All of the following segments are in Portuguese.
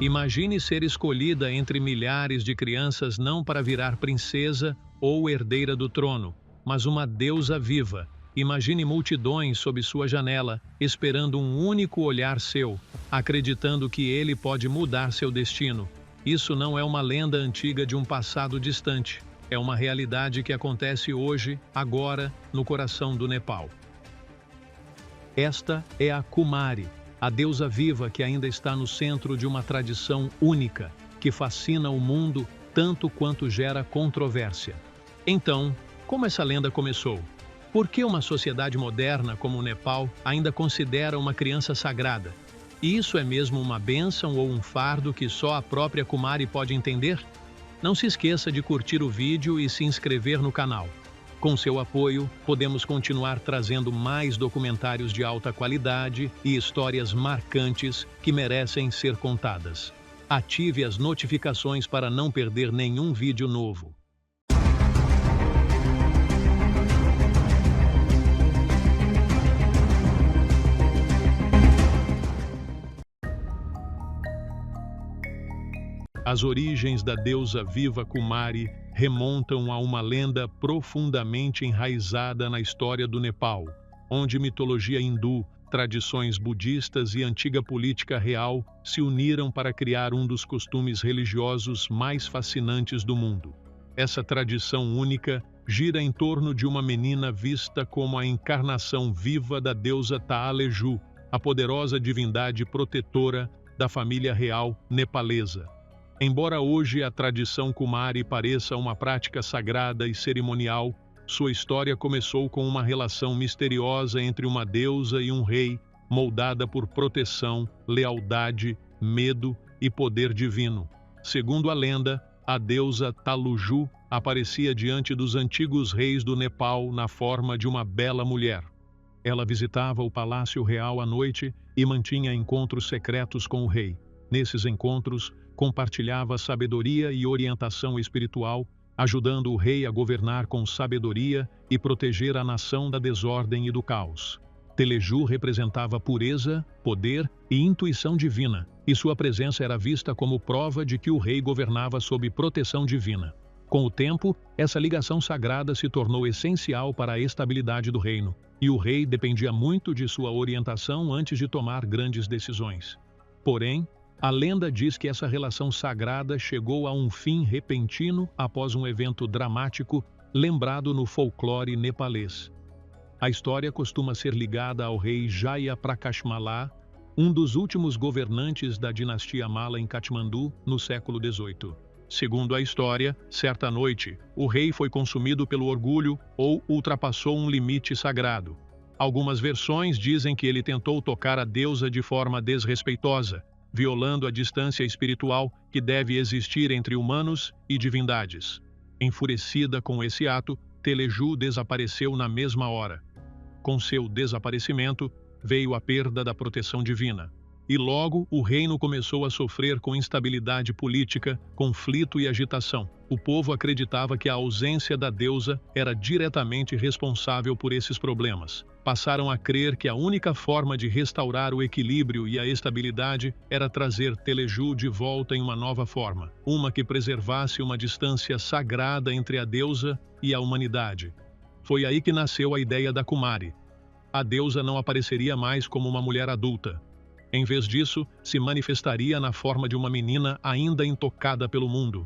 Imagine ser escolhida entre milhares de crianças não para virar princesa ou herdeira do trono, mas uma deusa viva. Imagine multidões sob sua janela, esperando um único olhar seu, acreditando que ele pode mudar seu destino. Isso não é uma lenda antiga de um passado distante. É uma realidade que acontece hoje, agora, no coração do Nepal. Esta é a Kumari, a deusa viva que ainda está no centro de uma tradição única, que fascina o mundo tanto quanto gera controvérsia. Então, como essa lenda começou? Por que uma sociedade moderna como o Nepal ainda considera uma criança sagrada? E isso é mesmo uma bênção ou um fardo que só a própria Kumari pode entender? Não se esqueça de curtir o vídeo e se inscrever no canal. Com seu apoio, podemos continuar trazendo mais documentários de alta qualidade e histórias marcantes que merecem ser contadas. Ative as notificações para não perder nenhum vídeo novo. As origens da deusa viva Kumari remontam a uma lenda profundamente enraizada na história do Nepal, onde mitologia hindu, tradições budistas e antiga política real se uniram para criar um dos costumes religiosos mais fascinantes do mundo. Essa tradição única gira em torno de uma menina vista como a encarnação viva da deusa Taaleju, a poderosa divindade protetora da família real nepalesa. Embora hoje a tradição Kumari pareça uma prática sagrada e cerimonial, sua história começou com uma relação misteriosa entre uma deusa e um rei, moldada por proteção, lealdade, medo e poder divino. Segundo a lenda, a deusa Taluju aparecia diante dos antigos reis do Nepal na forma de uma bela mulher. Ela visitava o palácio real à noite e mantinha encontros secretos com o rei. Nesses encontros, compartilhava sabedoria e orientação espiritual, ajudando o rei a governar com sabedoria e proteger a nação da desordem e do caos. Teleju representava pureza, poder e intuição divina, e sua presença era vista como prova de que o rei governava sob proteção divina. Com o tempo, essa ligação sagrada se tornou essencial para a estabilidade do reino, e o rei dependia muito de sua orientação antes de tomar grandes decisões. Porém, a lenda diz que essa relação sagrada chegou a um fim repentino após um evento dramático lembrado no folclore nepalês. A história costuma ser ligada ao rei Jaya Prakash Malla, um dos últimos governantes da dinastia Malla em Katmandu no século XVIII. Segundo a história, certa noite, o rei foi consumido pelo orgulho ou ultrapassou um limite sagrado. Algumas versões dizem que ele tentou tocar a deusa de forma desrespeitosa, violando a distância espiritual que deve existir entre humanos e divindades. Enfurecida com esse ato, Teleju desapareceu na mesma hora. Com seu desaparecimento, veio a perda da proteção divina. E logo o reino começou a sofrer com instabilidade política, conflito e agitação. O povo acreditava que a ausência da deusa era diretamente responsável por esses problemas. Passaram a crer que a única forma de restaurar o equilíbrio e a estabilidade era trazer Teleju de volta em uma nova forma, uma que preservasse uma distância sagrada entre a deusa e a humanidade. Foi aí que nasceu a ideia da Kumari. A deusa não apareceria mais como uma mulher adulta. Em vez disso, se manifestaria na forma de uma menina ainda intocada pelo mundo.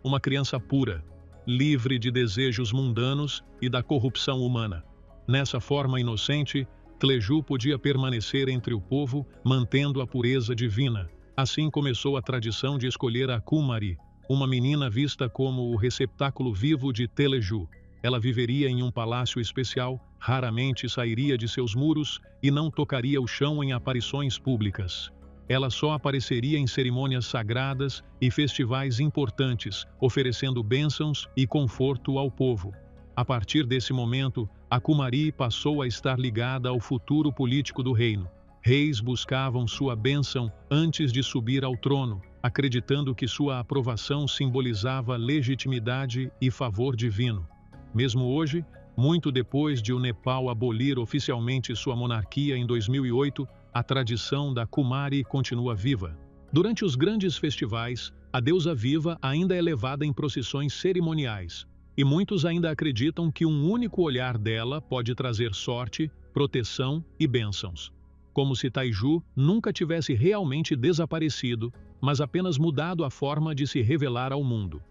Uma criança pura, livre de desejos mundanos e da corrupção humana. Nessa forma inocente, Teleju podia permanecer entre o povo, mantendo a pureza divina. Assim começou a tradição de escolher a Kumari, uma menina vista como o receptáculo vivo de Teleju. Ela viveria em um palácio especial, raramente sairia de seus muros e não tocaria o chão em aparições públicas. Ela só apareceria em cerimônias sagradas e festivais importantes, oferecendo bênçãos e conforto ao povo. A partir desse momento, a Kumari passou a estar ligada ao futuro político do reino. Reis buscavam sua bênção antes de subir ao trono, acreditando que sua aprovação simbolizava legitimidade e favor divino. Mesmo hoje, muito depois de o Nepal abolir oficialmente sua monarquia em 2008, a tradição da Kumari continua viva. Durante os grandes festivais, a deusa viva ainda é levada em procissões cerimoniais, e muitos ainda acreditam que um único olhar dela pode trazer sorte, proteção e bênçãos. Como se Taiju nunca tivesse realmente desaparecido, mas apenas mudado a forma de se revelar ao mundo.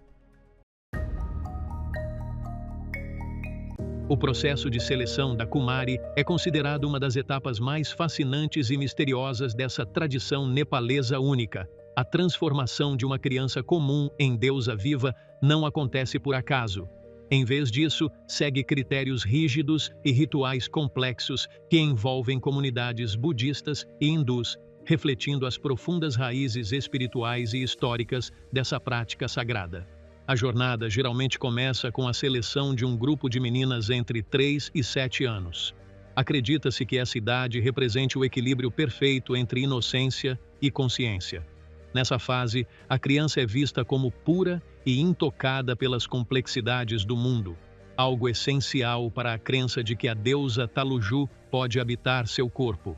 O processo de seleção da Kumari é considerado uma das etapas mais fascinantes e misteriosas dessa tradição nepalesa única. A transformação de uma criança comum em deusa viva não acontece por acaso. Em vez disso, segue critérios rígidos e rituais complexos que envolvem comunidades budistas e hindus, refletindo as profundas raízes espirituais e históricas dessa prática sagrada. A jornada geralmente começa com a seleção de um grupo de meninas entre 3 e 7 anos. Acredita-se que essa idade represente o equilíbrio perfeito entre inocência e consciência. Nessa fase, a criança é vista como pura e intocada pelas complexidades do mundo, algo essencial para a crença de que a deusa Taluju pode habitar seu corpo.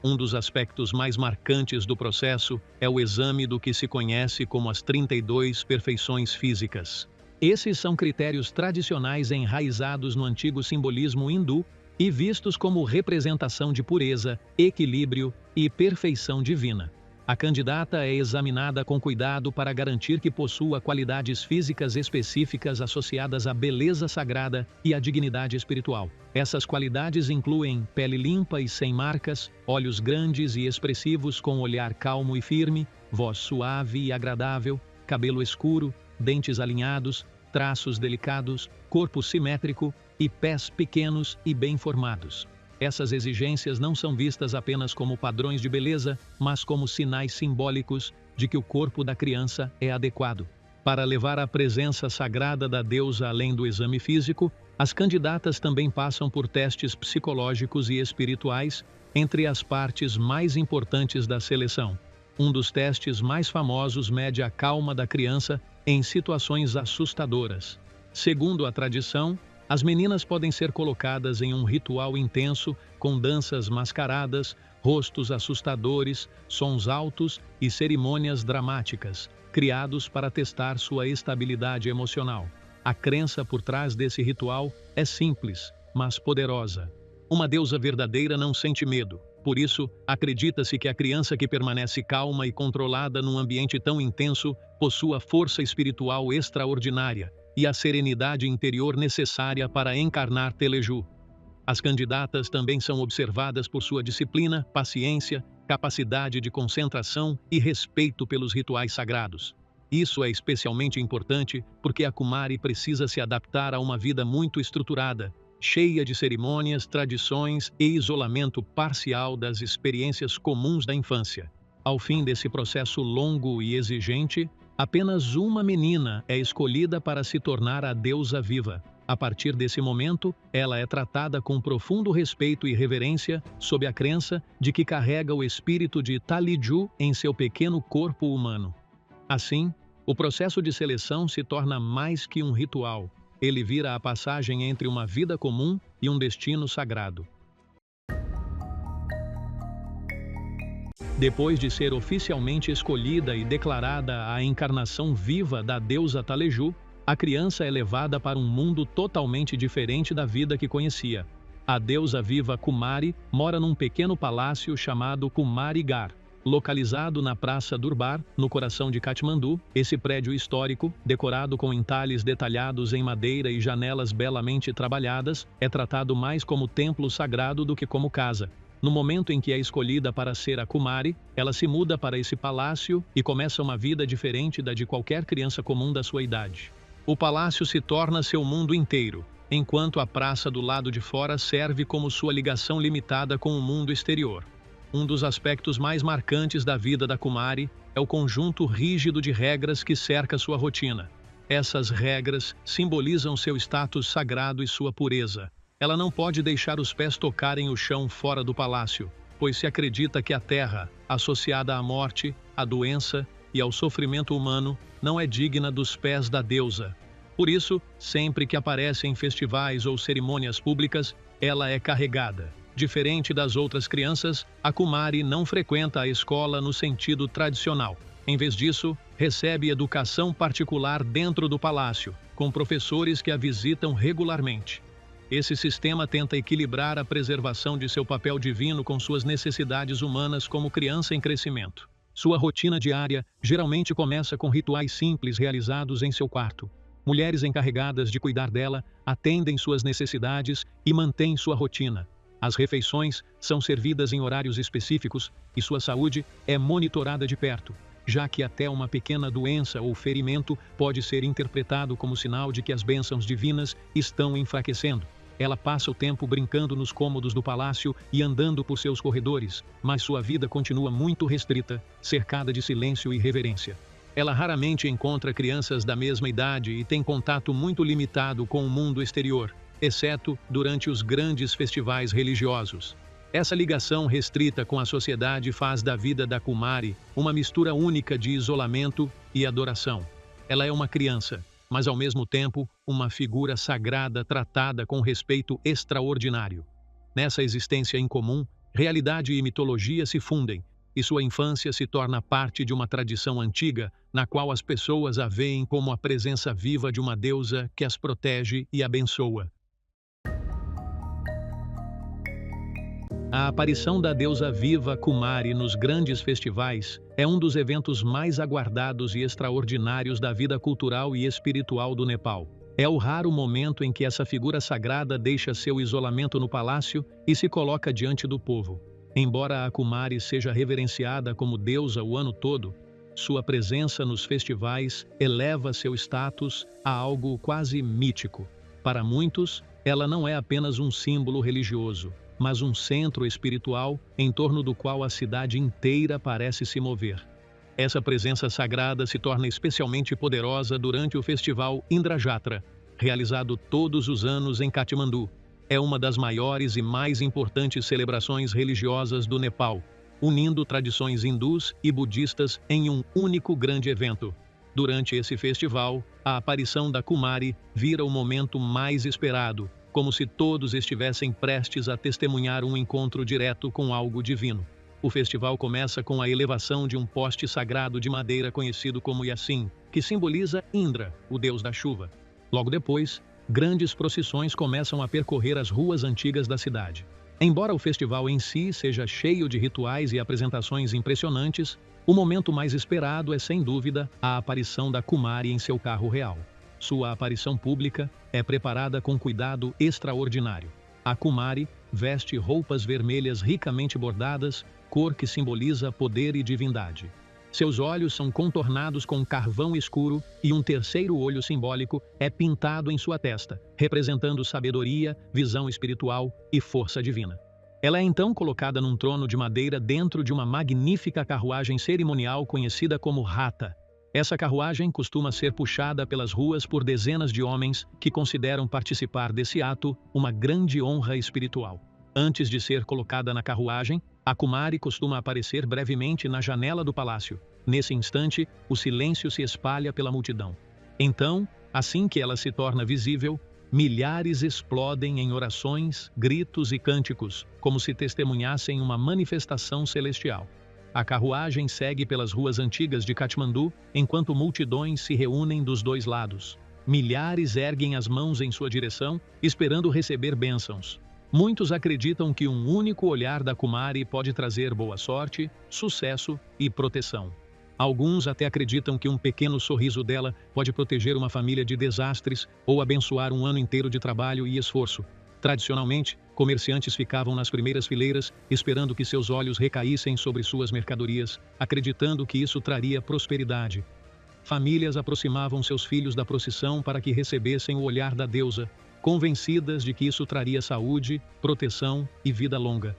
Um dos aspectos mais marcantes do processo é o exame do que se conhece como as 32 perfeições físicas. Esses são critérios tradicionais enraizados no antigo simbolismo hindu e vistos como representação de pureza, equilíbrio e perfeição divina. A candidata é examinada com cuidado para garantir que possua qualidades físicas específicas associadas à beleza sagrada e à dignidade espiritual. Essas qualidades incluem pele limpa e sem marcas, olhos grandes e expressivos com olhar calmo e firme, voz suave e agradável, cabelo escuro, dentes alinhados, traços delicados, corpo simétrico e pés pequenos e bem formados. Essas exigências não são vistas apenas como padrões de beleza, mas como sinais simbólicos de que o corpo da criança é adequado. Para levar a presença sagrada da deusa além do exame físico, as candidatas também passam por testes psicológicos e espirituais, entre as partes mais importantes da seleção. Um dos testes mais famosos mede a calma da criança em situações assustadoras. Segundo a tradição, as meninas podem ser colocadas em um ritual intenso, com danças mascaradas, rostos assustadores, sons altos e cerimônias dramáticas, criados para testar sua estabilidade emocional. A crença por trás desse ritual é simples, mas poderosa. Uma deusa verdadeira não sente medo. Por isso, acredita-se que a criança que permanece calma e controlada num ambiente tão intenso possua força espiritual extraordinária e a serenidade interior necessária para encarnar Teleju. As candidatas também são observadas por sua disciplina, paciência, capacidade de concentração e respeito pelos rituais sagrados. Isso é especialmente importante porque a Kumari precisa se adaptar a uma vida muito estruturada, cheia de cerimônias, tradições e isolamento parcial das experiências comuns da infância. Ao fim desse processo longo e exigente, apenas uma menina é escolhida para se tornar a deusa viva. A partir desse momento, ela é tratada com profundo respeito e reverência, sob a crença de que carrega o espírito de Taliju em seu pequeno corpo humano. Assim, o processo de seleção se torna mais que um ritual. Ele vira a passagem entre uma vida comum e um destino sagrado. Depois de ser oficialmente escolhida e declarada a encarnação viva da deusa Taleju, a criança é levada para um mundo totalmente diferente da vida que conhecia. A deusa viva Kumari mora num pequeno palácio chamado Kumari Gar, localizado na Praça Durbar, no coração de Katmandu. Esse prédio histórico, decorado com entalhes detalhados em madeira e janelas belamente trabalhadas, é tratado mais como templo sagrado do que como casa. No momento em que é escolhida para ser a Kumari, ela se muda para esse palácio e começa uma vida diferente da de qualquer criança comum da sua idade. O palácio se torna seu mundo inteiro, enquanto a praça do lado de fora serve como sua ligação limitada com o mundo exterior. Um dos aspectos mais marcantes da vida da Kumari é o conjunto rígido de regras que cerca sua rotina. Essas regras simbolizam seu status sagrado e sua pureza. Ela não pode deixar os pés tocarem o chão fora do palácio, pois se acredita que a terra, associada à morte, à doença e ao sofrimento humano, não é digna dos pés da deusa. Por isso, sempre que aparece em festivais ou cerimônias públicas, ela é carregada. Diferente das outras crianças, a Kumari não frequenta a escola no sentido tradicional. Em vez disso, recebe educação particular dentro do palácio, com professores que a visitam regularmente. Esse sistema tenta equilibrar a preservação de seu papel divino com suas necessidades humanas como criança em crescimento. Sua rotina diária geralmente começa com rituais simples realizados em seu quarto. Mulheres encarregadas de cuidar dela atendem suas necessidades e mantêm sua rotina. As refeições são servidas em horários específicos e sua saúde é monitorada de perto, já que até uma pequena doença ou ferimento pode ser interpretado como sinal de que as bênçãos divinas estão enfraquecendo. Ela passa o tempo brincando nos cômodos do palácio e andando por seus corredores, mas sua vida continua muito restrita, cercada de silêncio e reverência. Ela raramente encontra crianças da mesma idade e tem contato muito limitado com o mundo exterior, exceto durante os grandes festivais religiosos. Essa ligação restrita com a sociedade faz da vida da Kumari uma mistura única de isolamento e adoração. Ela é uma criança, mas ao mesmo tempo uma figura sagrada tratada com respeito extraordinário. Nessa existência incomum, realidade e mitologia se fundem, e sua infância se torna parte de uma tradição antiga, na qual as pessoas a veem como a presença viva de uma deusa que as protege e abençoa. A aparição da deusa viva Kumari nos grandes festivais é um dos eventos mais aguardados e extraordinários da vida cultural e espiritual do Nepal. É o raro momento em que essa figura sagrada deixa seu isolamento no palácio e se coloca diante do povo. Embora a Kumari seja reverenciada como deusa o ano todo, sua presença nos festivais eleva seu status a algo quase mítico. Para muitos, ela não é apenas um símbolo religioso, mas um centro espiritual em torno do qual a cidade inteira parece se mover. Essa presença sagrada se torna especialmente poderosa durante o festival Indrajatra, realizado todos os anos em Katmandu. É uma das maiores e mais importantes celebrações religiosas do Nepal, unindo tradições hindus e budistas em um único grande evento. Durante esse festival, a aparição da Kumari vira o momento mais esperado, como se todos estivessem prestes a testemunhar um encontro direto com algo divino. O festival começa com a elevação de um poste sagrado de madeira conhecido como Yasin, que simboliza Indra, o deus da chuva. Logo depois, grandes procissões começam a percorrer as ruas antigas da cidade. Embora o festival em si seja cheio de rituais e apresentações impressionantes, o momento mais esperado é, sem dúvida, a aparição da Kumari em seu carro real. Sua aparição pública é preparada com cuidado extraordinário. A Kumari veste roupas vermelhas ricamente bordadas, cor que simboliza poder e divindade. Seus olhos são contornados com carvão escuro e um terceiro olho simbólico é pintado em sua testa, representando sabedoria, visão espiritual e força divina. Ela é então colocada num trono de madeira dentro de uma magnífica carruagem cerimonial conhecida como Rata. Essa carruagem costuma ser puxada pelas ruas por dezenas de homens que consideram participar desse ato uma grande honra espiritual. Antes de ser colocada na carruagem, a Kumari costuma aparecer brevemente na janela do palácio. Nesse instante, o silêncio se espalha pela multidão. Então, assim que ela se torna visível, milhares explodem em orações, gritos e cânticos, como se testemunhassem uma manifestação celestial. A carruagem segue pelas ruas antigas de Katmandu, enquanto multidões se reúnem dos dois lados. Milhares erguem as mãos em sua direção, esperando receber bênçãos. Muitos acreditam que um único olhar da Kumari pode trazer boa sorte, sucesso e proteção. Alguns até acreditam que um pequeno sorriso dela pode proteger uma família de desastres ou abençoar um ano inteiro de trabalho e esforço. Tradicionalmente, comerciantes ficavam nas primeiras fileiras, esperando que seus olhos recaíssem sobre suas mercadorias, acreditando que isso traria prosperidade. Famílias aproximavam seus filhos da procissão para que recebessem o olhar da deusa, convencidas de que isso traria saúde, proteção e vida longa.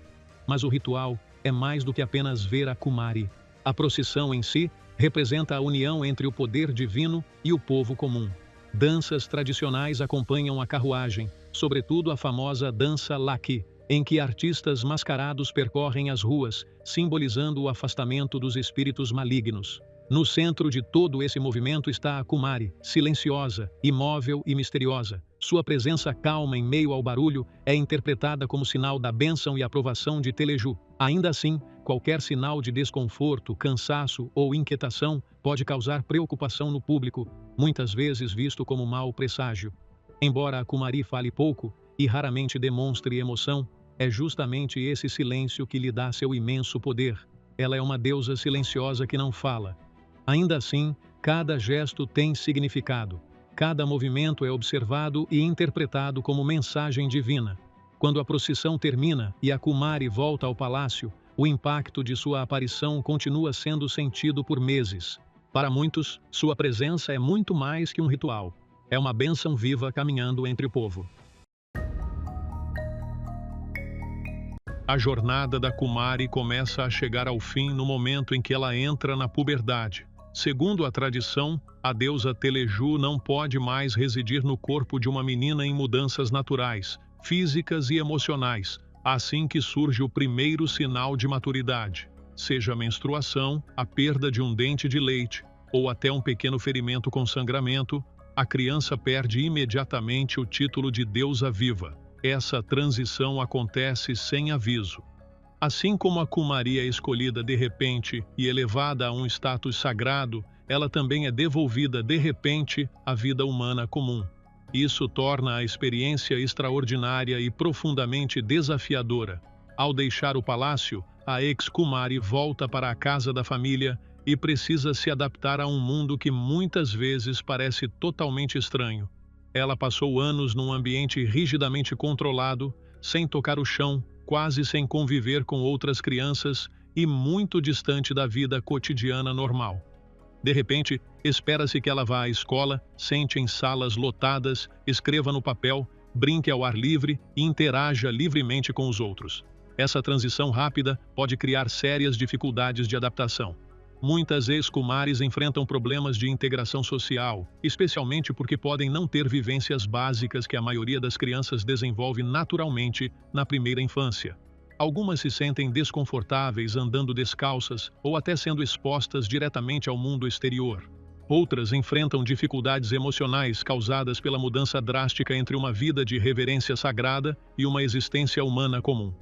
Mas o ritual é mais do que apenas ver a Kumari. A procissão em si representa a união entre o poder divino e o povo comum. Danças tradicionais acompanham a carruagem, sobretudo a famosa dança Laki, em que artistas mascarados percorrem as ruas, simbolizando o afastamento dos espíritos malignos. No centro de todo esse movimento está a Kumari, silenciosa, imóvel e misteriosa, Sua presença calma em meio ao barulho é interpretada como sinal da bênção e aprovação de Teleju. Ainda assim, qualquer sinal de desconforto, cansaço ou inquietação pode causar preocupação no público, muitas vezes visto como mau presságio. Embora a Kumari fale pouco e raramente demonstre emoção, é justamente esse silêncio que lhe dá seu imenso poder. Ela é uma deusa silenciosa que não fala. Ainda assim, cada gesto tem significado. Cada movimento é observado e interpretado como mensagem divina. Quando a procissão termina e a Kumari volta ao palácio, o impacto de sua aparição continua sendo sentido por meses. Para muitos, sua presença é muito mais que um ritual. É uma bênção viva caminhando entre o povo. A jornada da Kumari começa a chegar ao fim no momento em que ela entra na puberdade. Segundo a tradição, a deusa Teleju não pode mais residir no corpo de uma menina em mudanças naturais, físicas e emocionais, assim que surge o primeiro sinal de maturidade, seja a menstruação, a perda de um dente de leite ou até um pequeno ferimento com sangramento, a criança perde imediatamente o título de deusa viva. Essa transição acontece sem aviso. Assim como a Kumari é escolhida de repente e elevada a um status sagrado, ela também é devolvida de repente à vida humana comum. Isso torna a experiência extraordinária e profundamente desafiadora. Ao deixar o palácio, a ex-Kumari volta para a casa da família e precisa se adaptar a um mundo que muitas vezes parece totalmente estranho. Ela passou anos num ambiente rigidamente controlado, sem tocar o chão, quase sem conviver com outras crianças e muito distante da vida cotidiana normal. De repente, espera-se que ela vá à escola, sente em salas lotadas, escreva no papel, brinque ao ar livre e interaja livremente com os outros. Essa transição rápida pode criar sérias dificuldades de adaptação. Muitas ex-Kumaris enfrentam problemas de integração social, especialmente porque podem não ter vivências básicas que a maioria das crianças desenvolve naturalmente na primeira infância. Algumas se sentem desconfortáveis andando descalças ou até sendo expostas diretamente ao mundo exterior. Outras enfrentam dificuldades emocionais causadas pela mudança drástica entre uma vida de reverência sagrada e uma existência humana comum.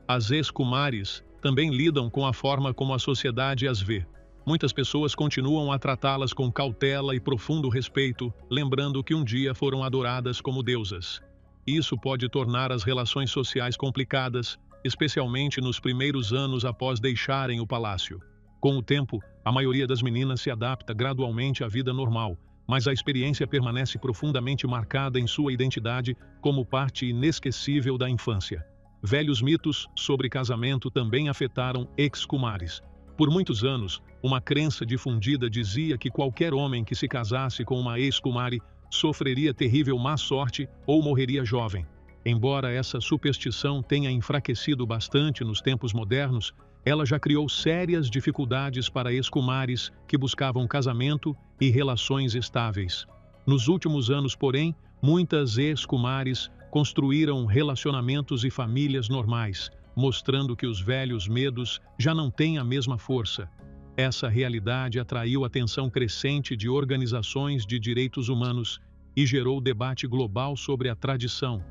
As ex-Kumaris também lidam com a forma como a sociedade as vê. Muitas pessoas continuam a tratá-las com cautela e profundo respeito, lembrando que um dia foram adoradas como deusas. Isso pode tornar as relações sociais complicadas, especialmente nos primeiros anos após deixarem o palácio. Com o tempo, a maioria das meninas se adapta gradualmente à vida normal, mas a experiência permanece profundamente marcada em sua identidade como parte inesquecível da infância. Velhos mitos sobre casamento também afetaram ex-Kumaris. Por muitos anos, uma crença difundida dizia que qualquer homem que se casasse com uma ex-Kumari sofreria terrível má sorte ou morreria jovem. Embora essa superstição tenha enfraquecido bastante nos tempos modernos, ela já criou sérias dificuldades para ex-Kumaris que buscavam casamento e relações estáveis. Nos últimos anos, porém, muitas ex-Kumaris construíram relacionamentos e famílias normais, mostrando que os velhos medos já não têm a mesma força. Essa realidade atraiu atenção crescente de organizações de direitos humanos e gerou debate global sobre a tradição.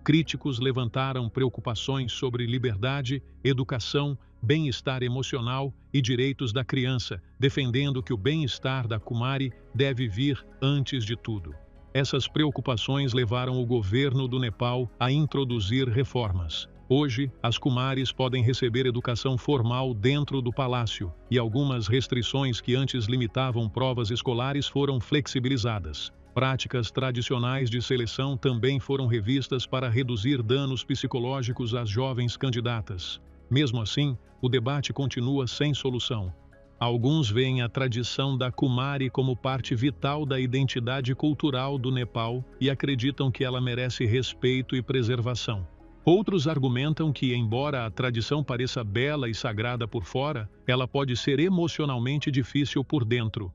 Críticos levantaram preocupações sobre liberdade, educação, bem-estar emocional e direitos da criança, defendendo que o bem-estar da Kumari deve vir antes de tudo. Essas preocupações levaram o governo do Nepal a introduzir reformas. Hoje, as Kumaris podem receber educação formal dentro do palácio, e algumas restrições que antes limitavam provas escolares foram flexibilizadas. Práticas tradicionais de seleção também foram revistas para reduzir danos psicológicos às jovens candidatas. Mesmo assim, o debate continua sem solução. Alguns veem a tradição da Kumari como parte vital da identidade cultural do Nepal e acreditam que ela merece respeito e preservação. Outros argumentam que, embora a tradição pareça bela e sagrada por fora, ela pode ser emocionalmente difícil por dentro.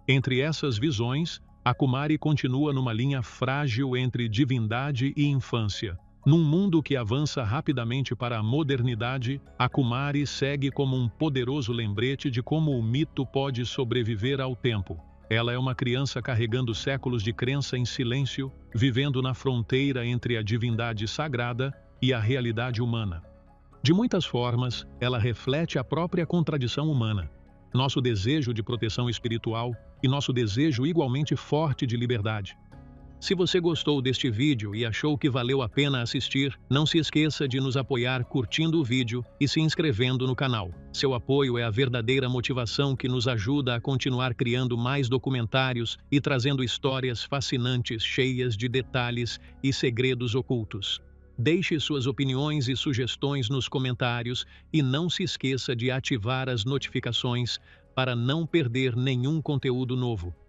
Entre essas visões, a Kumari continua numa linha frágil entre divindade e infância. Num mundo que avança rapidamente para a modernidade, a Kumari segue como um poderoso lembrete de como o mito pode sobreviver ao tempo. Ela é uma criança carregando séculos de crença em silêncio, vivendo na fronteira entre a divindade sagrada e a realidade humana. De muitas formas, ela reflete a própria contradição humana, nosso desejo de proteção espiritual e nosso desejo igualmente forte de liberdade. Se você gostou deste vídeo e achou que valeu a pena assistir, não se esqueça de nos apoiar curtindo o vídeo e se inscrevendo no canal. Seu apoio é a verdadeira motivação que nos ajuda a continuar criando mais documentários e trazendo histórias fascinantes cheias de detalhes e segredos ocultos. Deixe suas opiniões e sugestões nos comentários e não se esqueça de ativar as notificações para não perder nenhum conteúdo novo.